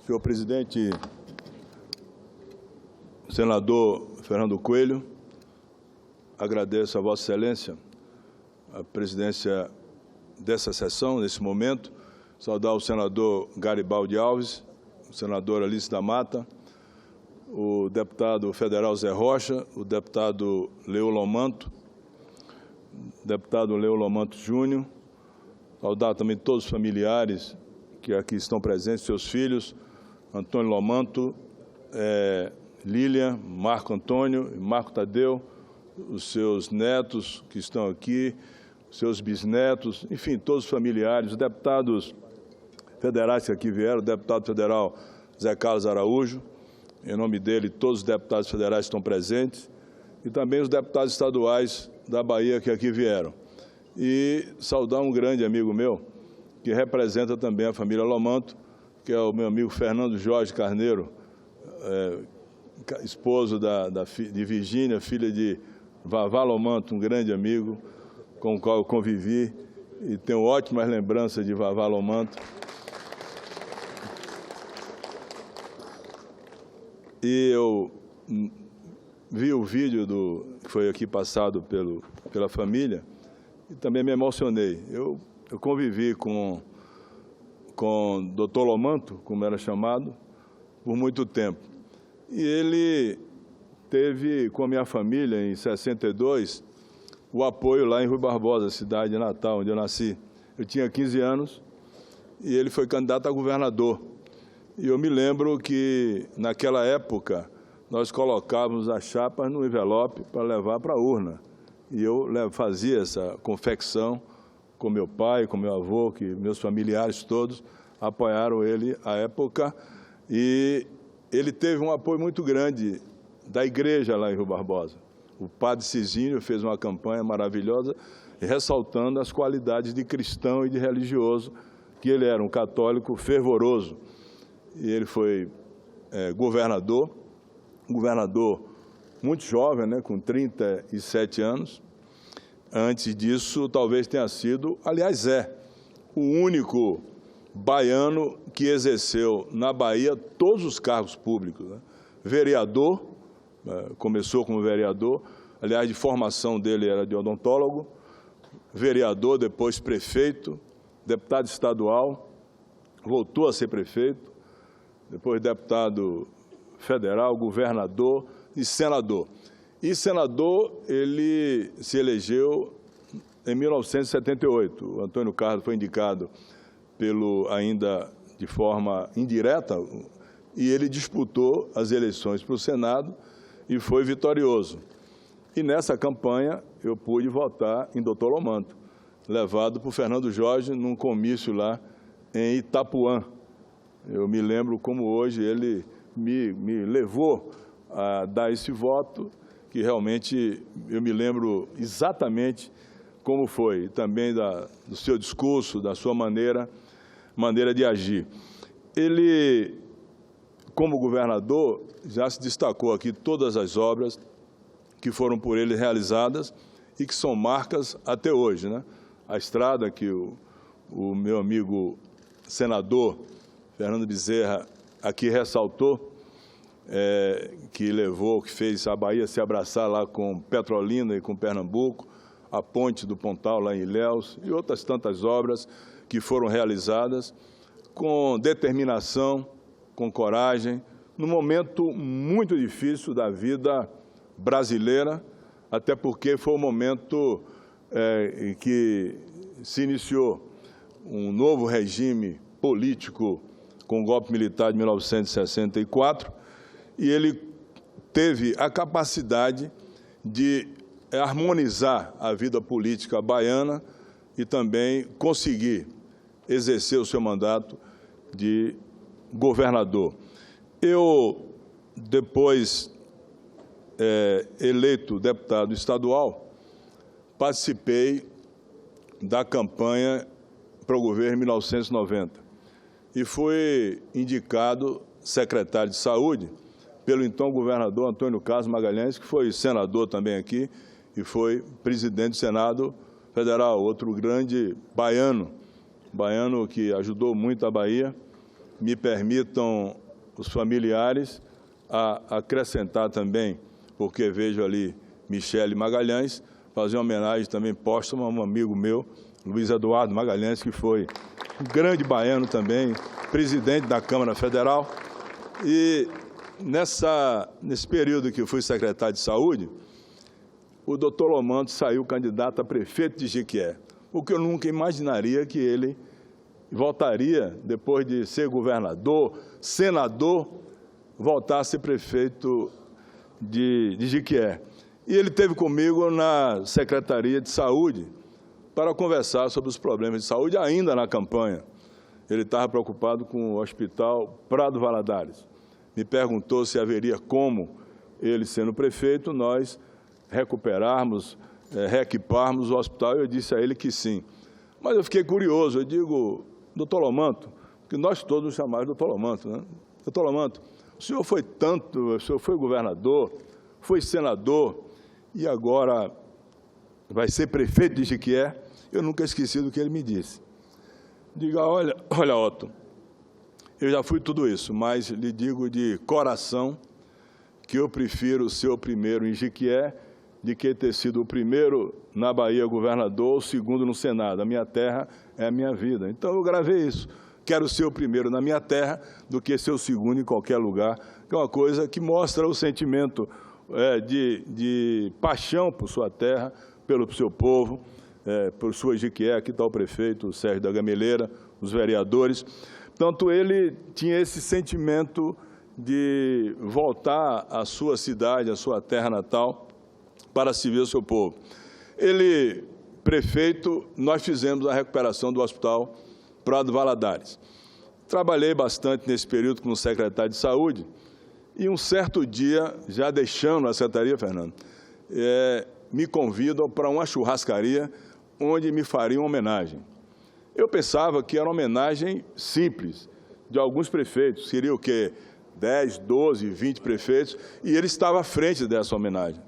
Senhor presidente, senador Fernando Coelho, agradeço a Vossa Excelência a presidência dessa sessão, nesse momento. Saudar o senador Garibaldi Alves, o senador Alice da Mata, o deputado federal Zé Rocha, o deputado Leo Lomanto, deputado Leo Lomanto Júnior, saudar também todos os familiares que aqui estão presentes, seus filhos, Antônio Lomanto, Lília, Marco Antônio e Marco Tadeu, os seus netos que estão aqui, seus bisnetos, enfim, todos os familiares, os deputados federais que aqui vieram, o deputado federal Zé Carlos Araújo, em nome dele, todos os deputados federais estão presentes, e também os deputados estaduais da Bahia que aqui vieram. E saudar um grande amigo meu, que representa também a família Lomanto, que é o meu amigo Fernando Jorge Carneiro, esposo de Virgínia, filha de Vavá Lomanto, um grande amigo com o qual eu convivi e tenho ótimas lembranças de Vavá Lomanto. E eu vi o vídeo que foi aqui passado pela família e também me emocionei. Eu convivi com o Dr. Lomanto, como era chamado, por muito tempo. E ele teve, com a minha família, em 62, o apoio lá em Rui Barbosa, cidade natal, onde eu nasci. Eu tinha 15 anos e ele foi candidato a governador. E eu me lembro que, naquela época, nós colocávamos as chapas no envelope para levar para a urna. E eu fazia essa confecção com meu pai, com meu avô, que meus familiares todos apoiaram ele à época. E ele teve um apoio muito grande da igreja lá em Rui Barbosa. O padre Cizinho fez uma campanha maravilhosa, ressaltando as qualidades de cristão e de religioso, que ele era um católico fervoroso. E ele foi governador muito jovem, né, com 37 anos. Antes disso, talvez tenha sido, aliás, o único baiano que exerceu na Bahia todos os cargos públicos, né? Vereador, começou como vereador, aliás, de formação dele era de odontólogo, vereador, depois prefeito, deputado estadual, voltou a ser prefeito, depois deputado federal, governador e senador. E senador, ele se elegeu em 1978. O Antônio Carlos foi indicado ainda de forma indireta, e ele disputou as eleições para o Senado e foi vitorioso. E nessa campanha eu pude votar em Dr. Lomanto, levado por Fernando Jorge num comício lá em Itapuã. Eu me lembro como hoje ele me levou a dar esse voto, que realmente eu me lembro exatamente como foi, e também do seu discurso, da sua maneira de agir. Ele, como governador, já se destacou aqui todas as obras que foram por ele realizadas e que são marcas até hoje, né? A estrada que o meu amigo senador Fernando Bezerra aqui ressaltou, que fez a Bahia se abraçar lá com Petrolina e com Pernambuco, a ponte do Pontal lá em Ilhéus e outras tantas obras que foram realizadas com determinação, com coragem, num momento muito difícil da vida brasileira, até porque foi o momento em que se iniciou um novo regime político com o golpe militar de 1964, e ele teve a capacidade de harmonizar a vida política baiana e também conseguir exercer o seu mandato de governador. Eu, depois eleito deputado estadual, participei da campanha para o governo em 1990 e fui indicado secretário de Saúde pelo então governador Antônio Carlos Magalhães, que foi senador também aqui e foi presidente do Senado Federal, outro grande baiano que ajudou muito a Bahia me permitam os familiares acrescentar também, porque vejo ali Michele Magalhães, fazer uma homenagem também póstuma a um amigo meu, Luiz Eduardo Magalhães, que foi um grande baiano também, presidente da Câmara Federal. E nesse período que eu fui secretário de Saúde, o doutor Lomanto saiu candidato a prefeito de Jequié, o que eu nunca imaginaria que ele voltaria, depois de ser governador, senador, voltar a ser prefeito de Jequié. E ele esteve comigo na Secretaria de Saúde para conversar sobre os problemas de saúde ainda na campanha. Ele estava preocupado com o Hospital Prado Valadares. Me perguntou se haveria como ele, sendo prefeito, nós recuperarmos, reequiparmos o hospital. Eu disse a ele que sim. Mas eu fiquei curioso, eu digo, doutor Lomanto, que nós todos chamamos de doutor Lomanto, né? Doutor Lomanto, o senhor foi governador, foi senador e agora vai ser prefeito de Jequié. Eu nunca esqueci do que ele me disse. Diga, olha, Otto, eu já fui tudo isso, mas lhe digo de coração que eu prefiro ser o primeiro em Jequié de que ter sido o primeiro na Bahia governador, o segundo no Senado. A minha terra é a minha vida. Então, eu gravei isso. Quero ser o primeiro na minha terra do que ser o segundo em qualquer lugar, que é uma coisa que mostra o sentimento de paixão por sua terra, pelo seu povo, por sua Jequié. Aqui está o prefeito, o Sérgio da Gameleira, os vereadores. Portanto, ele tinha esse sentimento de voltar à sua cidade, à sua terra natal, para servir o seu povo. Ele, prefeito, nós fizemos a recuperação do Hospital Prado Valadares. Trabalhei bastante nesse período como secretário de Saúde e um certo dia, já deixando a secretaria, Fernando, me convidam para uma churrascaria onde me fariam uma homenagem. Eu pensava que era uma homenagem simples, de alguns prefeitos, seria o quê? 10, 12, 20 prefeitos, e ele estava à frente dessa homenagem.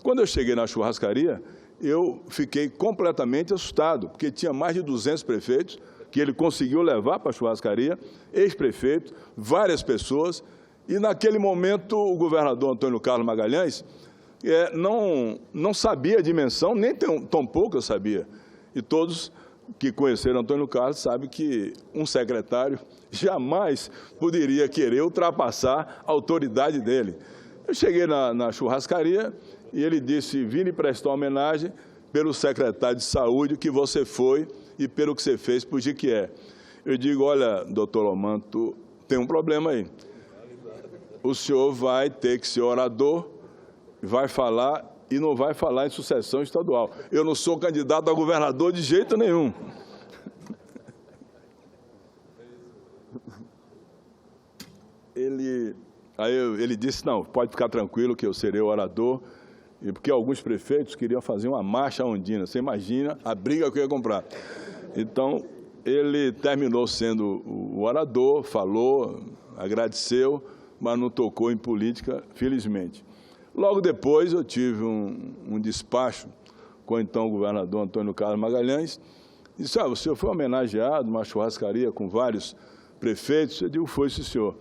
Quando eu cheguei na churrascaria, eu fiquei completamente assustado, porque tinha mais de 200 prefeitos que ele conseguiu levar para a churrascaria, ex-prefeitos, várias pessoas, e naquele momento o governador Antônio Carlos Magalhães não sabia a dimensão, nem tão pouco eu sabia. E todos que conheceram Antônio Carlos sabem que um secretário jamais poderia querer ultrapassar a autoridade dele. Eu cheguei na churrascaria e ele disse, vim lhe prestar homenagem pelo secretário de Saúde que você foi e pelo que você fez por Jequié. Eu digo, olha, doutor Lomanto, tem um problema aí. O senhor vai ter que ser orador, vai falar e não vai falar em sucessão estadual. Eu não sou candidato a governador de jeito nenhum. Aí ele disse, não, pode ficar tranquilo que eu serei o orador, e porque alguns prefeitos queriam fazer uma marcha ondina. Você imagina a briga que eu ia comprar. Então, ele terminou sendo o orador, falou, agradeceu, mas não tocou em política, felizmente. Logo depois, eu tive um despacho com o então governador Antônio Carlos Magalhães, e disse, o senhor foi homenageado numa churrascaria com vários prefeitos? Eu digo, foi, sim, senhor.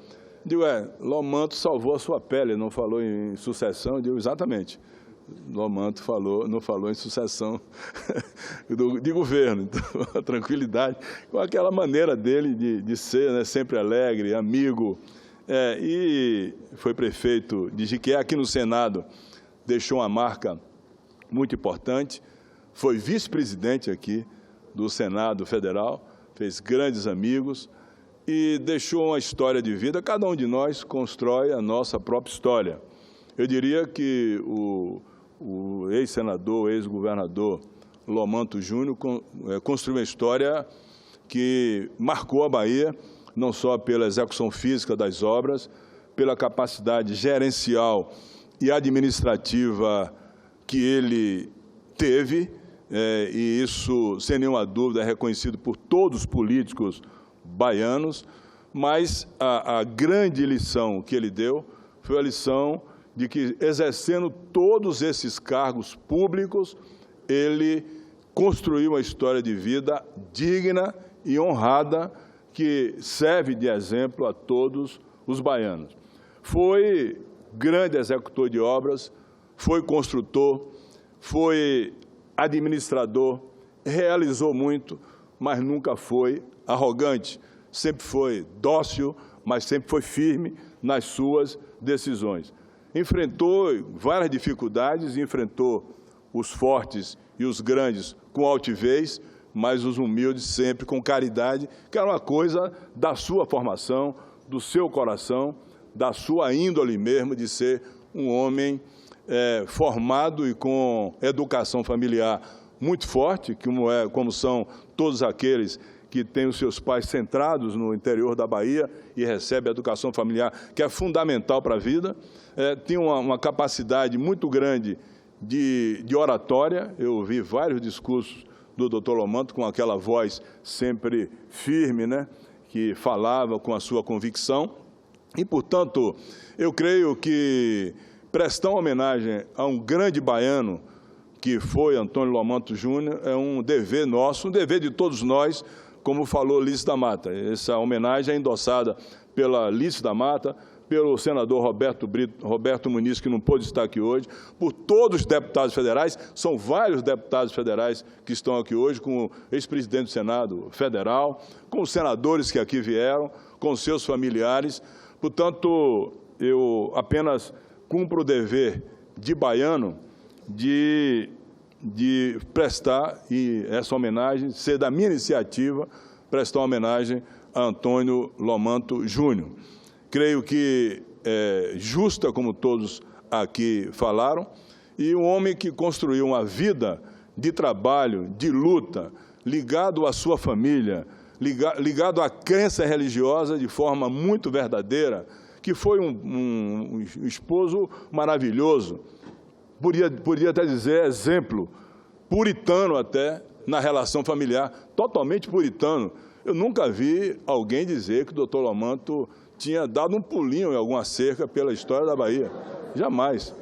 Eu digo, Lomanto salvou a sua pele, não falou em sucessão? Eu digo, exatamente. Lomanto não falou em sucessão de governo. Então, a tranquilidade, com aquela maneira dele de ser, né, sempre alegre, amigo. E foi prefeito de Jequié, aqui no Senado, deixou uma marca muito importante, foi vice-presidente aqui do Senado Federal, fez grandes amigos e deixou uma história de vida. Cada um de nós constrói a nossa própria história. Eu diria que o ex-senador, ex-governador Lomanto Júnior construiu uma história que marcou a Bahia, não só pela execução física das obras, pela capacidade gerencial e administrativa que ele teve, e isso, sem nenhuma dúvida, é reconhecido por todos os políticos baianos, mas a grande lição que ele deu foi a lição de que, exercendo todos esses cargos públicos, ele construiu uma história de vida digna e honrada, que serve de exemplo a todos os baianos. Foi grande executor de obras, foi construtor, foi administrador, realizou muito, mas nunca foi arrogante, sempre foi dócil, mas sempre foi firme nas suas decisões. Enfrentou várias dificuldades, enfrentou os fortes e os grandes com altivez, mas os humildes sempre com caridade, que era uma coisa da sua formação, do seu coração, da sua índole mesmo, de ser um homem formado e com educação familiar muito forte, como são todos aqueles que têm os seus pais centrados no interior da Bahia e recebem a educação familiar, que é fundamental para a vida. Tinha uma capacidade muito grande de oratória. Eu ouvi vários discursos do Dr. Lomanto com aquela voz sempre firme, né, que falava com a sua convicção. E, portanto, eu creio que prestar homenagem a um grande baiano, que foi Antônio Lomanto Júnior, é um dever nosso, um dever de todos nós, como falou Lício da Mata. Essa homenagem é endossada pela Lício da Mata, pelo senador Roberto Muniz, que não pôde estar aqui hoje, por todos os deputados federais. São vários deputados federais que estão aqui hoje, com o ex-presidente do Senado Federal, com os senadores que aqui vieram, com seus familiares. Portanto, eu apenas cumpro o dever de baiano de prestar essa homenagem, ser da minha iniciativa, prestar homenagem a Antônio Lomanto Júnior. Creio que é justa, como todos aqui falaram, e um homem que construiu uma vida de trabalho, de luta, ligado à sua família, ligado à crença religiosa de forma muito verdadeira, que foi um esposo maravilhoso, podia até dizer exemplo, puritano até, na relação familiar, totalmente puritano. Eu nunca vi alguém dizer que o Dr. Lomanto tinha dado um pulinho em alguma cerca pela história da Bahia. Jamais.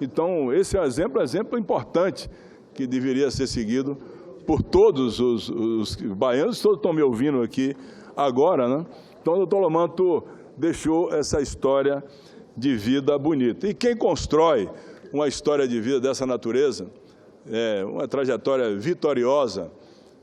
Então, esse é um exemplo importante que deveria ser seguido por todos os baianos. Todos estão me ouvindo aqui agora, né? Então, o Dr. Lomanto deixou essa história de vida bonita. E quem constrói uma história de vida dessa natureza, uma trajetória vitoriosa,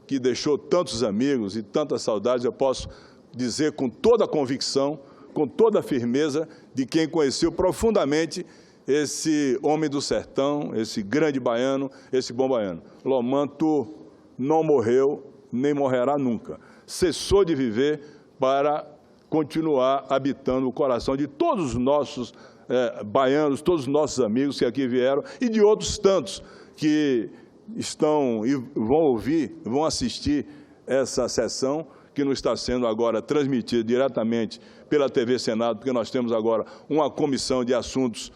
que deixou tantos amigos e tantas saudades, eu posso dizer com toda a convicção, com toda a firmeza de quem conheceu profundamente esse homem do sertão, esse grande baiano, esse bom baiano. Lomanto não morreu, nem morrerá nunca. Cessou de viver para continuar habitando o coração de todos os nossos baianos, todos os nossos amigos que aqui vieram e de outros tantos que estão e vão ouvir, vão assistir essa sessão, que não está sendo agora transmitida diretamente pela TV Senado, porque nós temos agora uma comissão de assuntos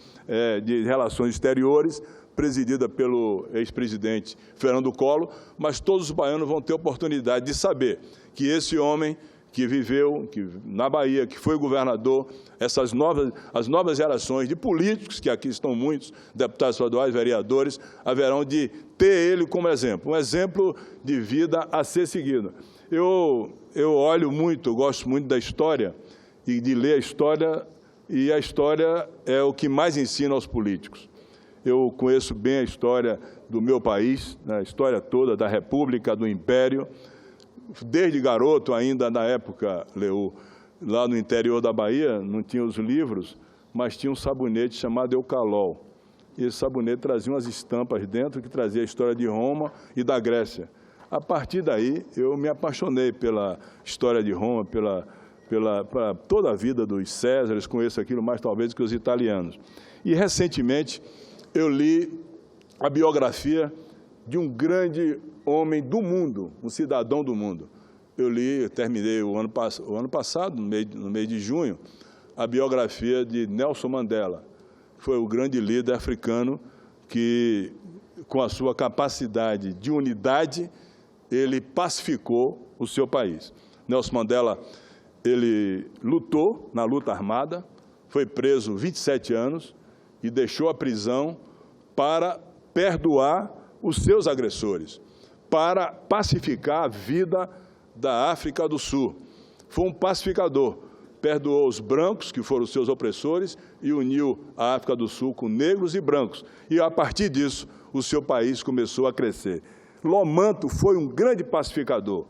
de relações exteriores, presidida pelo ex-presidente Fernando Collor, mas todos os baianos vão ter oportunidade de saber que esse homem que viveu na Bahia, que foi governador, as novas gerações de políticos, que aqui estão muitos, deputados estaduais, vereadores, haverão de ter ele como exemplo, um exemplo de vida a ser seguido. Eu olho muito, eu gosto muito da história e de ler a história, e a história é o que mais ensina aos políticos. Eu conheço bem a história do meu país, a história toda da República, do Império. Desde garoto, ainda na época, Leu, lá no interior da Bahia, não tinha os livros, mas tinha um sabonete chamado Eucalol. E esse sabonete trazia umas estampas dentro que trazia a história de Roma e da Grécia. A partir daí, eu me apaixonei pela história de Roma, pela toda a vida dos Césares, conheço aquilo mais talvez que os italianos. E, recentemente, eu li a biografia de um grande homem do mundo, um cidadão do mundo. Eu terminei o ano passado, no mês de junho, a biografia de Nelson Mandela. Foi o grande líder africano que, com a sua capacidade de unidade, ele pacificou o seu país. Nelson Mandela, ele lutou na luta armada, foi preso 27 anos e deixou a prisão para perdoar os seus agressores, para pacificar a vida da África do Sul. foi um pacificador. Perdoou os brancos, que foram os seus opressores, e uniu a África do Sul com negros e brancos. E, a partir disso, o seu país começou a crescer. Lomanto foi um grande pacificador,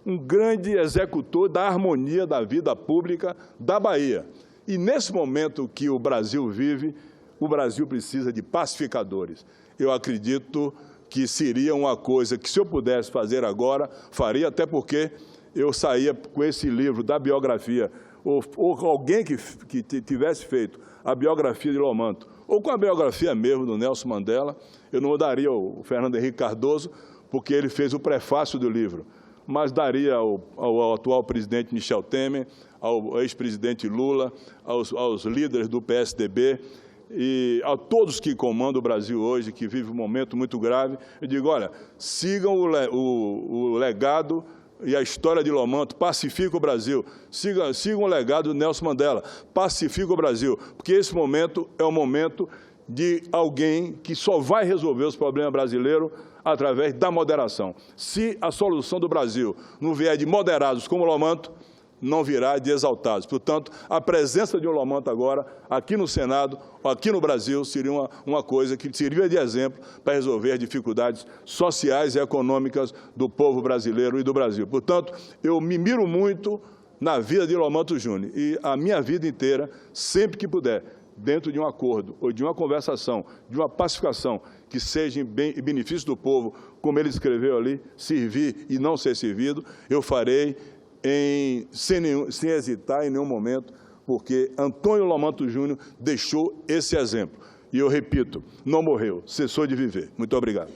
um grande executor da harmonia da vida pública da Bahia. E, nesse momento que o Brasil vive, o Brasil precisa de pacificadores. Eu acredito que seria uma coisa que, se eu pudesse fazer agora, faria, até porque eu saía com esse livro da biografia, ou alguém que tivesse feito a biografia de Lomanto, ou com a biografia mesmo do Nelson Mandela. Eu não daria ao Fernando Henrique Cardoso, porque ele fez o prefácio do livro, mas daria ao atual presidente Michel Temer, ao ex-presidente Lula, aos líderes do PSDB, e a todos que comandam o Brasil hoje, que vive um momento muito grave. Eu digo, olha, sigam o legado e a história de Lomanto, pacifica o Brasil. Sigam o legado do Nelson Mandela, pacifica o Brasil, porque esse momento é o momento de alguém que só vai resolver os problemas brasileiros através da moderação. Se a solução do Brasil não vier de moderados como Lomanto, não virá de exaltados. Portanto, a presença de um Lomanto agora, aqui no Senado, aqui no Brasil, seria uma coisa que serviria de exemplo para resolver as dificuldades sociais e econômicas do povo brasileiro e do Brasil. Portanto, eu me miro muito na vida de Lomanto Júnior e a minha vida inteira, sempre que puder, dentro de um acordo ou de uma conversação, de uma pacificação que seja em benefício do povo, como ele escreveu ali, servir e não ser servido, eu farei sem hesitar em nenhum momento, porque Antônio Lomanto Júnior deixou esse exemplo. E eu repito, não morreu, cessou de viver. Muito obrigado.